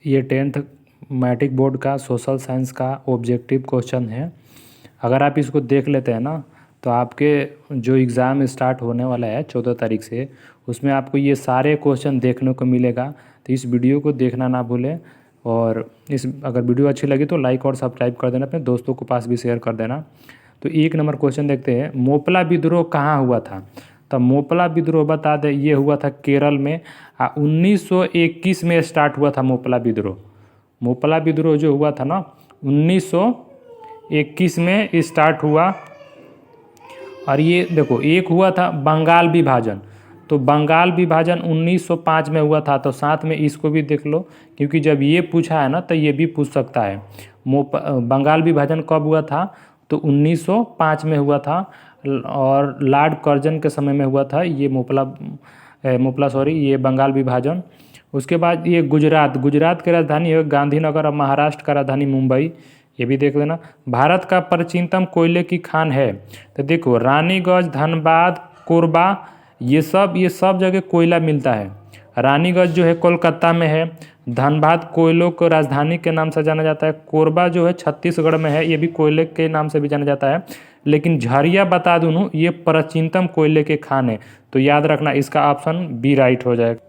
ये 10th matric board का social science का ऑब्जेक्टिव क्वेश्चन है। अगर आप इसको देख लेते हैं ना तो आपके जो एग्ज़ाम स्टार्ट होने वाला है 14 तारीख से, उसमें आपको ये सारे क्वेश्चन देखने को मिलेगा। तो इस वीडियो को देखना ना भूलें, और अगर वीडियो अच्छी लगी तो लाइक और सब्सक्राइब कर देना, अपने दोस्तों के पास भी शेयर कर देना। तो 1 नंबर क्वेश्चन देखते हैं, मोपला विद्रोह कहाँ हुआ था। तो मोपला विद्रोह बता दें, ये हुआ था केरल में। 1921 में स्टार्ट हुआ था मोपला विद्रोह। मोपला विद्रोह जो हुआ था ना 1921 में स्टार्ट हुआ। और ये देखो, एक हुआ था बंगाल विभाजन। तो बंगाल विभाजन 1905 में हुआ था। तो साथ में इसको भी देख लो, क्योंकि जब ये पूछा है ना तो ये भी पूछ सकता है। बंगाल विभाजन कब हुआ था, तो 1905 में हुआ था, और लॉर्ड कर्जन के समय में हुआ था ये ये बंगाल विभाजन। उसके बाद ये गुजरात की राजधानी है गांधीनगर, और महाराष्ट्र का राजधानी मुंबई, ये भी देख लेना। भारत का प्राचीनतम कोयले की खान है, तो देखो रानीगंज, धनबाद, कोरबा, ये सब जगह कोयला मिलता है। रानीगंज जो है कोलकाता में है, धनबाद कोयलों को राजधानी के नाम से जाना जाता है, कोरबा जो है छत्तीसगढ़ में है, ये भी कोयले के नाम से भी जाना जाता है। लेकिन झरिया बता दूँ, ये प्राचीनतम कोयले के खान है। तो याद रखना, इसका ऑप्शन बी राइट हो जाएगा।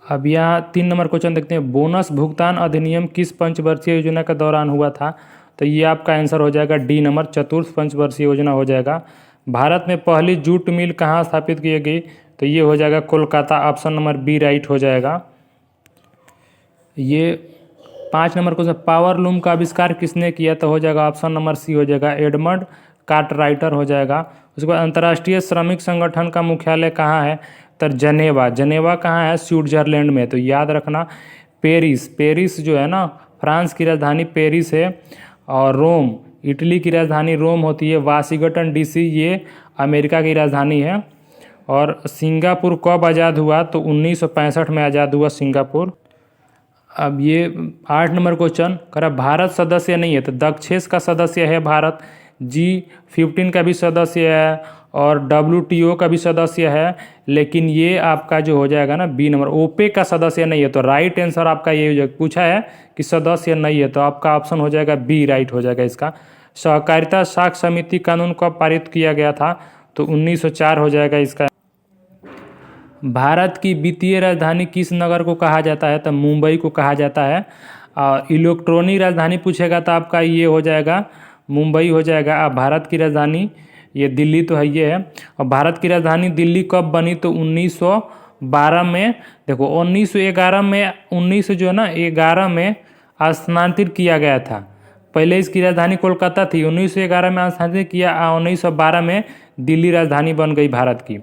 अब यहाँ 3 नंबर क्वेश्चन देखते हैं, बोनस भुगतान अधिनियम किस पंचवर्षीय योजना के दौरान हुआ था। तो ये आपका आंसर हो जाएगा डी नंबर, चतुर्थ पंचवर्षीय योजना हो जाएगा। भारत में पहली जूट मिल कहाँ स्थापित की गई, तो ये हो जाएगा Kolkata, option number B right हो जाएगा। ये 5 नंबर क्वेश्चन, पावर लूम का आविष्कार किसने किया, तो हो जाएगा ऑप्शन नंबर सी हो जाएगा, एडमंड कार्टराइटर हो जाएगा। उसके बाद अंतर्राष्ट्रीय श्रमिक संगठन का मुख्यालय कहाँ है, तो जनेवा कहाँ है, स्विट्जरलैंड में। तो याद रखना, पेरिस जो है ना, फ्रांस की राजधानी पेरिस है, और रोम, इटली की राजधानी रोम होती है। वाशिंगटन डीसी ये अमेरिका की राजधानी है। और सिंगापुर कब आज़ाद हुआ, तो 1965 में आज़ाद हुआ सिंगापुर। अब ये 8 नंबर क्वेश्चन कह रहा, भारत सदस्य नहीं है, तो दक्षेस का सदस्य है भारत, G15 का भी सदस्य है, और WTO का भी सदस्य है। लेकिन ये आपका जो हो जाएगा ना बी नंबर, ओपेक का सदस्य नहीं है। तो राइट आंसर आपका ये हो जाएगा, पूछा है कि सदस्य नहीं है, तो आपका ऑप्शन हो जाएगा बी राइट हो जाएगा इसका। सहकारिता साख समिति कानून कब पारित किया गया था, तो 1904 हो जाएगा इसका। भारत की वित्तीय राजधानी किस नगर को कहा जाता है, तो मुंबई को कहा जाता है। और इलेक्ट्रॉनिक राजधानी पूछेगा तो आपका ये हो जाएगा मुंबई हो जाएगा। अब भारत की राजधानी ये दिल्ली तो है, ये है। और भारत की राजधानी दिल्ली कब बनी, तो 1912 में। देखो 1911 में, 19 जो है ना 11 में स्थानांतरित किया गया था। पहले इसकी राजधानी कोलकाता थी, 1911 में स्थानांतरित किया, 1912 में दिल्ली राजधानी बन गई भारत की।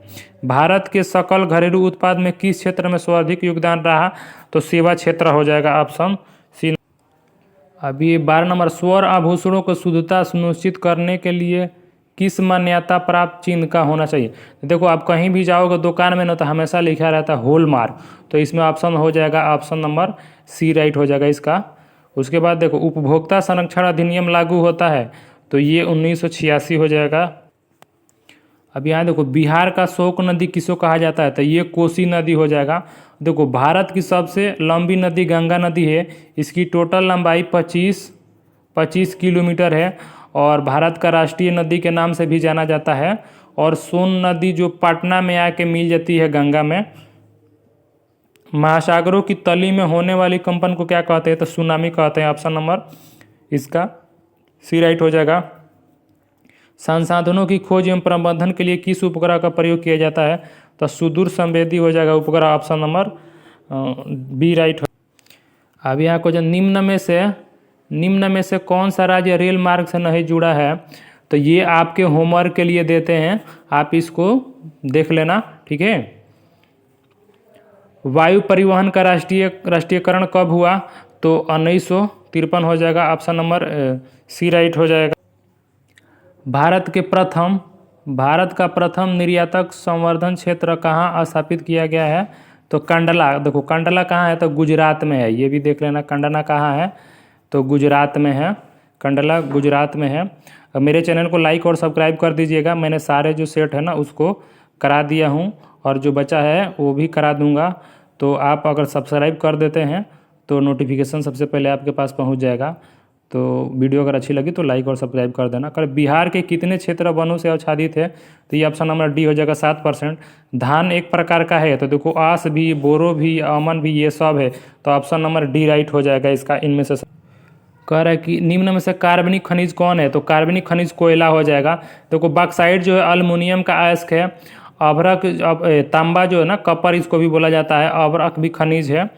भारत के सकल घरेलू उत्पाद में किस क्षेत्र में सर्वाधिक योगदान रहा, तो सेवा क्षेत्र हो जाएगा, ऑप्शन सी। अभी 12 नंबर, स्वर्ण आभूषणों को शुद्धता सुनिश्चित करने के लिए किस मान्यता प्राप्त चिन्ह का होना चाहिए। देखो आप कहीं भी जाओगे दुकान में ना, तो हमेशा लिखा रहता है हॉलमार्क। तो इसमें ऑप्शन हो जाएगा ऑप्शन नंबर सी राइट हो जाएगा इसका। उसके बाद देखो, उपभोक्ता संरक्षण अधिनियम लागू होता है, तो ये 1986 हो जाएगा। अब यहाँ देखो, बिहार का शोक नदी किसको कहा जाता है, तो ये कोसी नदी हो जाएगा। देखो भारत की सबसे लंबी नदी गंगा नदी है, इसकी टोटल लंबाई 25 किलोमीटर है, और भारत का राष्ट्रीय नदी के नाम से भी जाना जाता है। और सोन नदी जो पटना में आके मिल जाती है गंगा में। महासागरों की तली में होने वाली कंपन को क्या कहते हैं, तो सुनामी कहते हैं, ऑप्शन नंबर इसका सी राइट हो जाएगा। संसाधनों की खोज एवं प्रबंधन के लिए किस उपग्रह का प्रयोग किया जाता है, तो सुदूर संवेदी हो जाएगा उपग्रह, ऑप्शन नंबर बी राइट हो। अब यहाँ क्वेश्चन, निम्न में से कौन सा राज्य रेल मार्ग से नहीं जुड़ा है, तो ये आपके होमवर्क के लिए देते हैं, आप इसको देख लेना, ठीक है। वायु परिवहन का राष्ट्रीयकरण कब हुआ, तो 1953 हो जाएगा, ऑप्शन नंबर सी राइट हो जाएगा। भारत का प्रथम निर्यातक संवर्धन क्षेत्र कहाँ स्थापित किया गया है, तो कंडला। देखो कंडला कहाँ है, तो गुजरात में है, ये भी देख लेना। कंडला कहाँ है, तो गुजरात में है, कंडला गुजरात में है। अब मेरे चैनल को लाइक और सब्सक्राइब कर दीजिएगा, मैंने सारे जो सेट है ना उसको करा दिया हूँ, और जो बचा है वो भी करा दूँगा। तो आप अगर सब्सक्राइब कर देते हैं तो नोटिफिकेशन सबसे पहले आपके पास पहुंच जाएगा। तो वीडियो अगर अच्छी लगी तो लाइक और सब्सक्राइब कर देना। कर बिहार के कितने क्षेत्र वनों से आच्छादित है, तो ये ऑप्शन नंबर डी हो जाएगा 7%। धान एक प्रकार का है, तो देखो आस भी, बोरो भी, अमन भी, ये सब है, तो ऑप्शन नंबर डी राइट हो जाएगा इसका इनमें से। कह रहा है कि निम्न में से कार्बनिक खनिज कौन है, तो कार्बनिक खनिज कोयला हो जाएगा। देखो बॉक्साइट जो है अल्युमिनियम का अयस्क है। अभ्रक तांबा जो है ना, कपर इसको भी बोला जाता है, अभ्रक भी खनिज है।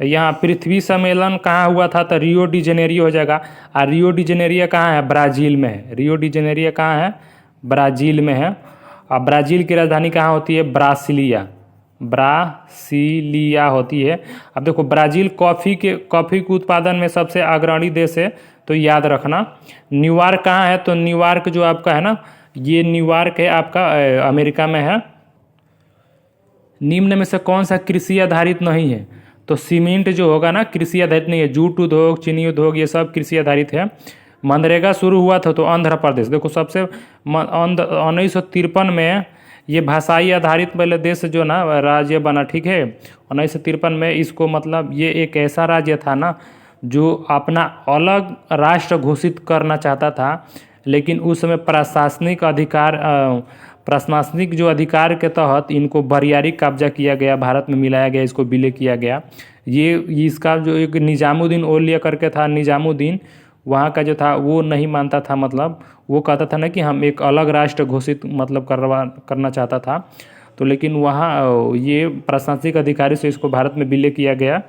यहाँ पृथ्वी सम्मेलन कहाँ हुआ था, तो रियो डी जेनेरियो हो जाएगा। और रियो डी जेनेरियो कहाँ है, ब्राज़ील में है। रियो डी जेनेरियो कहाँ है, ब्राज़ील में है। और ब्राज़ील की राजधानी कहाँ होती है, ब्रासिलिया, ब्रासिलिया होती है। अब देखो ब्राज़ील कॉफ़ी के उत्पादन में सबसे अग्रणी देश है, तो याद रखना। न्यूयॉर्क कहाँ है, तो न्यूयॉर्क जो आपका है ना, ये न्यूयॉर्क है आपका अमेरिका में है। निम्न में से कौन सा कृषि आधारित नहीं है, तो सीमेंट जो होगा ना कृषि आधारित नहीं है। जूट उद्योग, चीनी उद्योग, ये सब कृषि आधारित है। मनरेगा शुरू हुआ था तो आंध्र प्रदेश, देखो सबसे 1953 में ये भाषाई आधारित पहले देश जो ना राज्य बना, ठीक है। 1953 में इसको मतलब ये एक ऐसा राज्य था ना जो अपना अलग राष्ट्र घोषित करना चाहता था, लेकिन उस समय प्रशासनिक जो अधिकार के तहत इनको बरियारी कब्जा किया गया, भारत में मिलाया गया, इसको विलय किया गया। ये इसका जो एक निजामुद्दीन औलिया करके था, निजामुद्दीन वहाँ का जो था वो नहीं मानता था, मतलब वो कहता था ना कि हम एक अलग राष्ट्र घोषित मतलब करना चाहता था। तो लेकिन वहाँ ये प्रशासनिक अधिकारी से इसको भारत में विलय किया गया।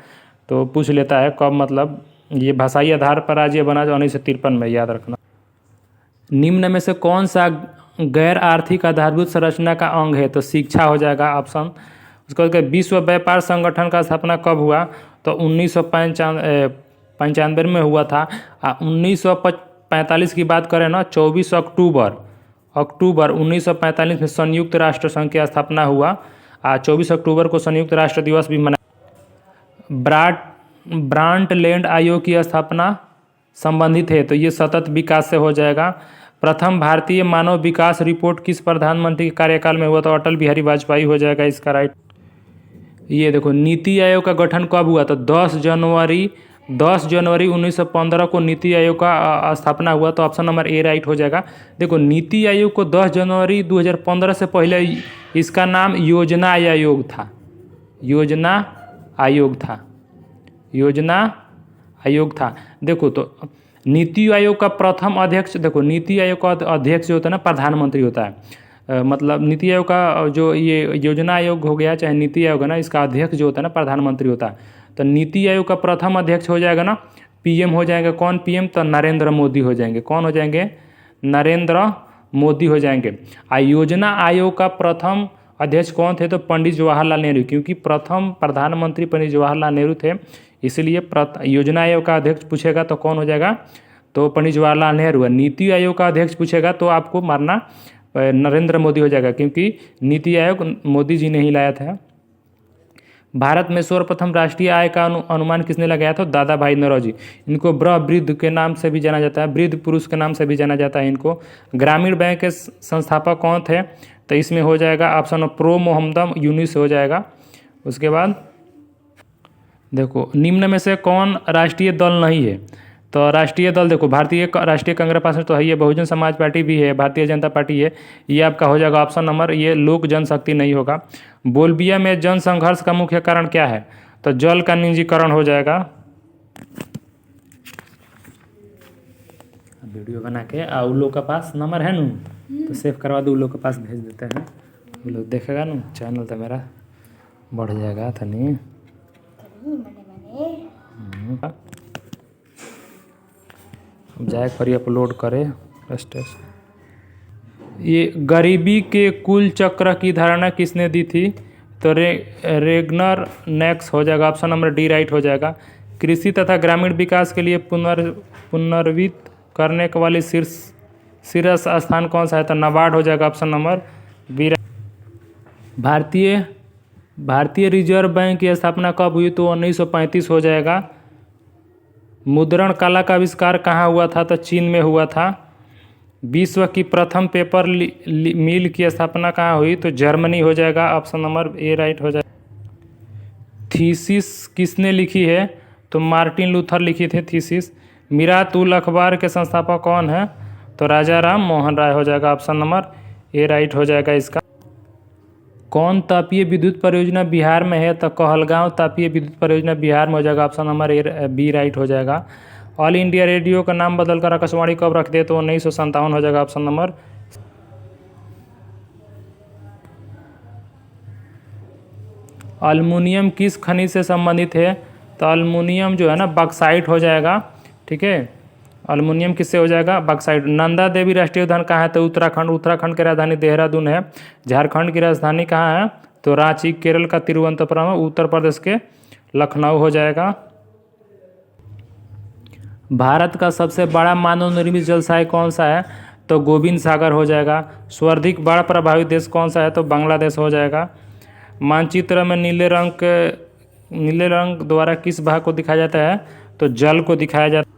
तो पूछ लेता है कब, मतलब ये भाषाई आधार पर राज्य बना, जो 1953 में, याद रखना। निम्न में से कौन सा गैर आर्थिक आधारभूत संरचना का अंग है, तो शिक्षा हो जाएगा ऑप्शन। उसके बाद विश्व व्यापार संगठन का स्थापना कब हुआ, तो 1995 में हुआ था। 1945 की बात करें ना, 24 अक्टूबर 1945 में संयुक्त राष्ट्र संघ की स्थापना हुआ। 24 अक्टूबर को संयुक्त राष्ट्र दिवस भी मनाया। ब्रांडलैंड आयोग की स्थापना संबंधित है, तो ये सतत विकास से हो जाएगा। प्रथम भारतीय मानव विकास रिपोर्ट किस प्रधानमंत्री के कार्यकाल में हुआ, तो अटल बिहारी वाजपेयी हो जाएगा इसका राइट। ये देखो नीति आयोग का गठन कब हुआ, तो 10 जनवरी 1915 को नीति आयोग का स्थापना हुआ, तो ऑप्शन नंबर ए राइट हो जाएगा। देखो नीति आयोग को 10 जनवरी 2015 से पहले इसका नाम योजना आयोग था, योजना आयोग था। देखो तो नीति आयोग का प्रथम अध्यक्ष, देखो नीति आयोग का अध्यक्ष जो होता है ना, प्रधानमंत्री होता है। मतलब नीति आयोग का जो ये योजना आयोग हो गया चाहे नीति आयोग है ना, इसका अध्यक्ष जो होता है ना प्रधानमंत्री होता है। तो नीति आयोग का प्रथम अध्यक्ष हो जाएगा ना, पीएम हो जाएगा। कौन पीएम, तो नरेंद्र मोदी हो जाएंगे। कौन हो जाएंगे, नरेंद्र मोदी हो जाएंगे। योजना आयोग का प्रथम अध्यक्ष कौन थे, तो पंडित जवाहरलाल नेहरू, क्योंकि प्रथम प्रधानमंत्री पंडित जवाहरलाल नेहरू थे, इसलिए योजना आयोग का अध्यक्ष पूछेगा तो कौन हो जाएगा, तो पंडित जवाहरलाल नेहरू है। नीति आयोग का अध्यक्ष पूछेगा तो आपको मारना नरेंद्र मोदी हो जाएगा, क्योंकि नीति आयोग मोदी जी ने ही लाया था। भारत में सर्वप्रथम राष्ट्रीय आय का अनुमान किसने लगाया था, दादा भाई नौरोजी। इनको वृद्ध के नाम से भी जाना जाता है, वृद्ध पुरुष के नाम से भी जाना जाता है इनको। ग्रामीण बैंक के संस्थापक कौन थे, तो इसमें हो जाएगा ऑप्शन प्रो मोहम्मद यूनुस हो जाएगा। उसके बाद देखो निम्न में से कौन राष्ट्रीय दल नहीं है, तो राष्ट्रीय दल देखो भारतीय राष्ट्रीय कांग्रेस पार्टी तो है, ये बहुजन समाज पार्टी भी है, भारतीय जनता पार्टी है, ये आपका हो जाएगा ऑप्शन नंबर, ये लोक जनशक्ति नहीं होगा। बोल्बिया में जन संघर्ष का मुख्य कारण क्या है, तो जल का निजीकरण हो जाएगा। वीडियो बना के उन लोग का पास नंबर है नू, तो सेव करवा दो, उन लोग के पास भेज देते हैं, वो लोग देखेगा नू, चैनल तो मेरा बढ़ जाएगा थनी। जाए करिए अपलोड करे स्टेटस। ये गरीबी के कुल चक्र की धारणा किसने दी थी, तो रेगनर नेक्स हो जाएगा, ऑप्शन नंबर डी राइट हो जाएगा। कृषि तथा ग्रामीण विकास के लिए पुनर्वित करने वाली शीर्ष स्थान कौन सा है, तो नाबार्ड हो जाएगा, ऑप्शन नंबर बी। भारतीय रिजर्व बैंक की स्थापना कब हुई, तो 1935 हो जाएगा। मुद्रण कला का आविष्कार कहाँ हुआ था, तो चीन में हुआ था। विश्व की प्रथम पेपर मिल की स्थापना कहाँ हुई, तो जर्मनी हो जाएगा, ऑप्शन नंबर ए राइट हो जाएगा। थीसिस किसने लिखी है, तो मार्टिन लूथर लिखी थी थीसिस। मीरात उल अखबार के संस्थापक कौन है? तो राजा राम मोहन राय हो जाएगा ऑप्शन नंबर ए राइट हो जाएगा इसका। कौन तापीय विद्युत परियोजना बिहार में है? तो कहलगांव तापीय विद्युत परियोजना बिहार में हो जाएगा option number A B right हो जाएगा। ऑल इंडिया रेडियो का नाम बदलकर आकाशवाणी कब रख दे? तो 1957 हो जाएगा ऑप्शन नंबर। अल्मुनियम किस खनिज से संबंधित है? तो अल्मुनियम जो है ना बक्साइट हो जाएगा, ठीक है। अल्मुनियम किससे हो जाएगा? बक्साइट। नंदा देवी राष्ट्रीय उद्यान कहाँ है? तो उत्तराखंड। उत्तराखंड की राजधानी देहरादून है। झारखंड की राजधानी कहाँ है? तो रांची। केरल का तिरुवनंतपुरम। उत्तर प्रदेश के लखनऊ हो जाएगा। भारत का सबसे बड़ा मानव निर्मित जलाशय कौन सा है? तो गोविंद सागर हो जाएगा। सर्वाधिक बाढ़ प्रभावित देश कौन सा है? तो बांग्लादेश हो जाएगा। मानचित्र में नीले रंग द्वारा किस भाग को दिखाया जाता है? तो जल को दिखाया जाता है।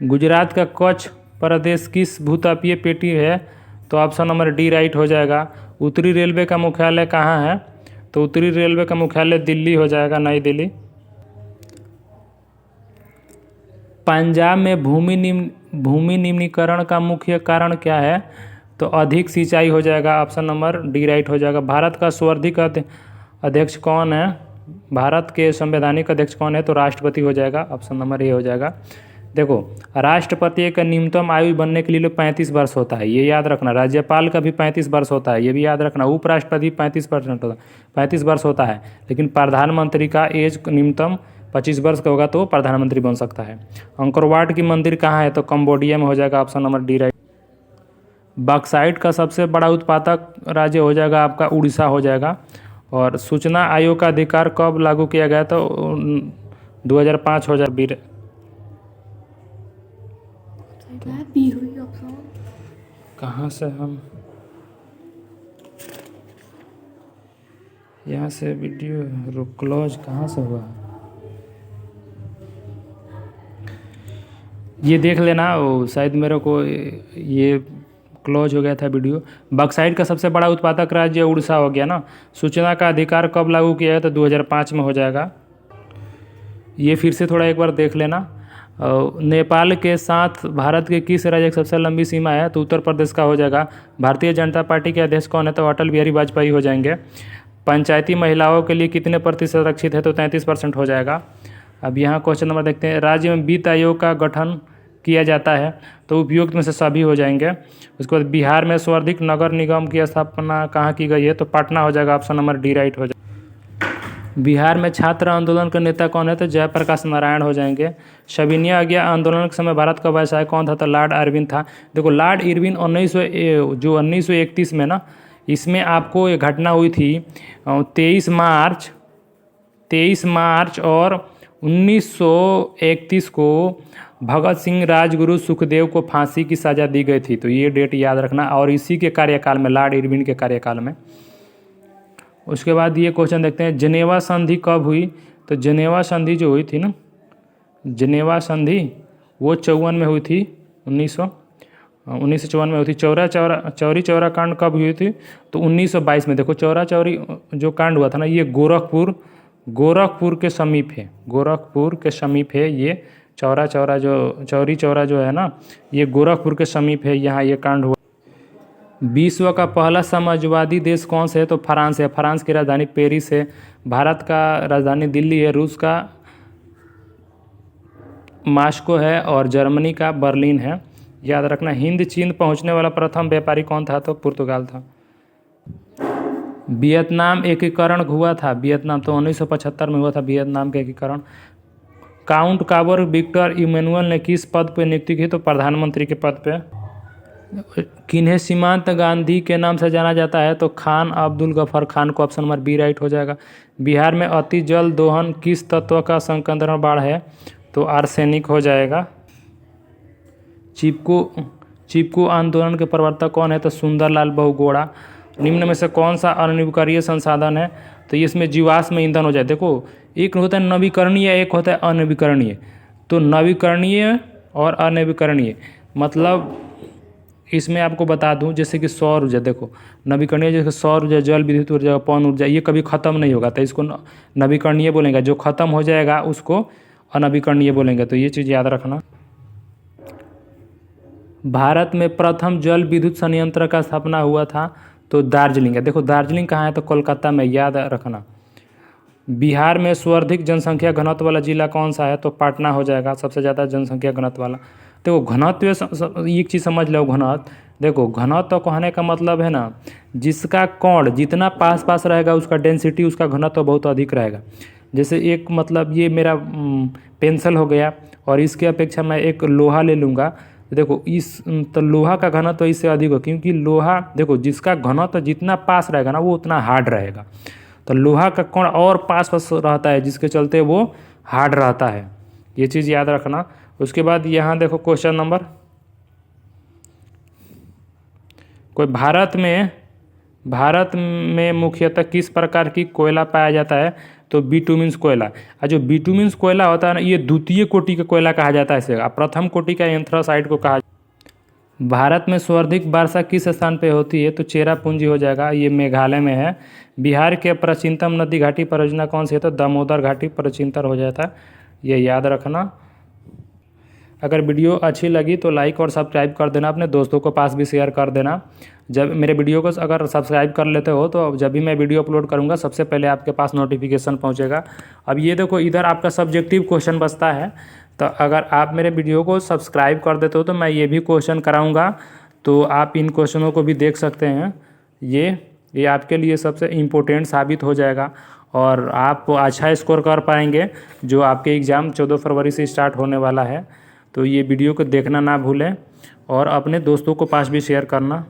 गुजरात का कच्छ प्रदेश किस भूतापीय पेटी है? तो ऑप्शन नंबर डी राइट हो जाएगा। उत्तरी रेलवे का मुख्यालय कहाँ है? तो उत्तरी रेलवे का मुख्यालय दिल्ली हो जाएगा, नई दिल्ली। पंजाब में भूमि निम्नीकरण का मुख्य कारण क्या है? तो अधिक सिंचाई हो जाएगा, ऑप्शन नंबर डी राइट हो जाएगा। भारत का सर्वाधिक अध्यक्ष कौन है? भारत के संवैधानिक अध्यक्ष कौन है? तो राष्ट्रपति हो जाएगा, ऑप्शन नंबर ए हो जाएगा। देखो, राष्ट्रपति का न्यूनतम आयु बनने के लिए 35 वर्ष होता है, ये याद रखना। राज्यपाल का भी 35 वर्ष होता है, ये भी याद रखना। उपराष्ट्रपति 35 वर्ष होता है, लेकिन प्रधानमंत्री का एज न्यूनतम 25 वर्ष का होगा तो प्रधानमंत्री बन सकता है। अंकोर वाट की मंदिर कहाँ है? तो कंबोडिया में हो जाएगा, option number D right. Bauxite का सबसे बड़ा उत्पादक राज्य हो जाएगा आपका उड़ीसा हो जाएगा। और सूचना आयोग का अधिकार कब लागू किया गया? तो 2005 हो जाएगा। कहाँ से हम यहाँ से वीडियो क्लोज कहाँ से हुआ? ये देख लेना, वो शायद मेरे को ये क्लोज हो गया था वीडियो। बॉक्साइट का सबसे बड़ा उत्पादक राज्य उड़ीसा हो गया ना। सूचना का अधिकार कब लागू किया है? तो 2005 में हो जाएगा। ये फिर से थोड़ा एक बार देख लेना। नेपाल के साथ भारत के किस राज्य की सबसे लंबी सीमा है? तो उत्तर प्रदेश का हो जाएगा। भारतीय जनता पार्टी के अध्यक्ष कौन है? तो अटल बिहारी वाजपेयी हो जाएंगे। पंचायती महिलाओं के लिए कितने प्रतिशत आरक्षित है? तो 33% हो जाएगा। अब यहाँ क्वेश्चन नंबर देखते हैं। राज्य में वित्त आयोग का गठन किया जाता है, तो उपयुक्त में से सभी हो जाएंगे। उसके बाद बिहार में सर्वाधिक नगर निगम की स्थापना कहाँ की गई है? तो पटना हो जाएगा, ऑप्शन नंबर डी राइट हो जाएगा। बिहार में छात्र आंदोलन के नेता कौन है? तो जयप्रकाश नारायण हो जाएंगे। सविनय अवज्ञा आंदोलन के समय भारत का वायसराय कौन था? तो लॉर्ड इरविन था। देखो, लॉर्ड इरविन 1931 में ना, इसमें आपको ये घटना हुई थी 23 मार्च और 1931 को भगत सिंह, राजगुरु, सुखदेव को फांसी की सज़ा दी गई थी। तो ये डेट याद रखना, और इसी के कार्यकाल में, लॉर्ड इरविन के कार्यकाल में। उसके बाद ये क्वेश्चन देखते हैं, जिनेवा संधि कब हुई? तो जिनेवा संधि जो हुई थी ना, जिनेवा संधि वो 54 में हुई थी, 1954 में हुई थी। चौरी चौरा कांड कब हुई थी? तो 1922 में। देखो, चौरा चौरी जो कांड हुआ था ना, ये गोरखपुर के समीप है। गोरखपुर के समीप है ये चौरी चौरा जो है ना, ये गोरखपुर के समीप है, यहाँ ये कांड हुआ। विश्व का पहला समाजवादी देश कौन से है? तो फ्रांस है। फ्रांस की राजधानी पेरिस है। भारत का राजधानी दिल्ली है। रूस का मॉस्को है और जर्मनी का बर्लिन है, याद रखना। हिंद चीन पहुंचने वाला प्रथम व्यापारी कौन था? तो पुर्तगाल था। वियतनाम एकीकरण हुआ था, वियतनाम तो 1975 में हुआ था वियतनाम का एकीकरण। काउंट काबर विक्टर इमैनुअल ने किस पद पर नियुक्ति की? तो प्रधानमंत्री के पद पे। किन्हें सीमांत गांधी के नाम से जाना जाता है? तो खान अब्दुल गफर खान को, ऑप्शन नंबर बी राइट हो जाएगा। बिहार में अति जल दोहन किस तत्व का संकेंद्रण बाढ़ है? तो आर्सेनिक हो जाएगा। चिपको आंदोलन के प्रवर्तक कौन है? तो सुंदरलाल बहुगुणा। निम्न में से कौन सा अनवीकरणीय संसाधन है? तो ये इसमें जीवाश्म ईंधन हो जाए। देखो, एक होता है नवीकरणीय, एक होता है अनवीकरणीय। तो नवीकरणीय और अनवीकरणीय मतलब इसमें आपको बता दूं, जैसे कि सौर ऊर्जा, देखो नवीकरणीय, जैसे सौर ऊर्जा, जल विद्युत ऊर्जा, पवन ऊर्जा, ये कभी ख़त्म नहीं होगा, तो इसको नवीकरणीय बोलेंगे। जो ख़त्म हो जाएगा उसको अनवीकरणीय बोलेंगे। तो ये चीज़ याद रखना। भारत में प्रथम जल विद्युत संयंत्र का स्थापना हुआ था तो दार्जिलिंग है। देखो दार्जिलिंग कहाँ है, तो कोलकाता में, याद रखना। बिहार में सर्वाधिक जनसंख्या घनत्व वाला जिला कौन सा है, तो पटना हो जाएगा, सबसे ज़्यादा जनसंख्या घनत्व वाला। देखो घनत्व एक चीज़ समझ लो, घनत्व, देखो घनत्व कहने का मतलब है ना, जिसका कोण जितना पास पास रहेगा उसका डेंसिटी, उसका घनत्व बहुत अधिक रहेगा। जैसे एक मतलब ये मेरा पेंसिल हो गया और इसके अपेक्षा मैं एक लोहा ले लूँगा, देखो इस तो लोहा का घनत्व इससे अधिक हो, क्योंकि लोहा देखो जिसका घनत्व जितना पास रहेगा ना वो उतना हार्ड रहेगा। तो लोहा का कोण और पास पास रहता है, जिसके चलते वो हार्ड रहता है। ये चीज़ याद रखना। उसके बाद यहाँ देखो क्वेश्चन नंबर, कोई भारत में मुख्यतः किस प्रकार की कोयला पाया जाता है, तो बिटुमिन्स कोयला। और जो बिटुमिन्स कोयला होता है ना, ये द्वितीय कोटि का कोयला कहा जाता है इसे। प्रथम कोटि का एंथ्रासाइट को कहा। भारत में सर्वाधिक वर्षा किस स्थान पे होती है, तो चेरापूंजी हो जाएगा, ये मेघालय में है। बिहार के प्राचीनतम नदी घाटी परियोजना कौन सी है, तो दामोदर घाटी परियोजना हो जाता है, ये याद रखना। अगर वीडियो अच्छी लगी तो लाइक और सब्सक्राइब कर देना, अपने दोस्तों को पास भी शेयर कर देना। जब मेरे वीडियो को अगर सब्सक्राइब कर लेते हो तो जब भी मैं वीडियो अपलोड करूंगा सबसे पहले आपके पास नोटिफिकेशन पहुंचेगा। अब ये देखो इधर आपका सब्जेक्टिव क्वेश्चन बचता है, तो अगर आप मेरे वीडियो को सब्सक्राइब कर देते हो तो मैं ये भी क्वेश्चन कराऊँगा, तो आप इन क्वेश्चनों को भी देख सकते हैं। ये आपके लिए सबसे इम्पोर्टेंट साबित हो जाएगा और आप अच्छा स्कोर कर पाएंगे, जो आपके एग्ज़ाम 14 फरवरी से स्टार्ट होने वाला है। तो ये वीडियो को देखना ना भूलें और अपने दोस्तों को पास भी शेयर करना।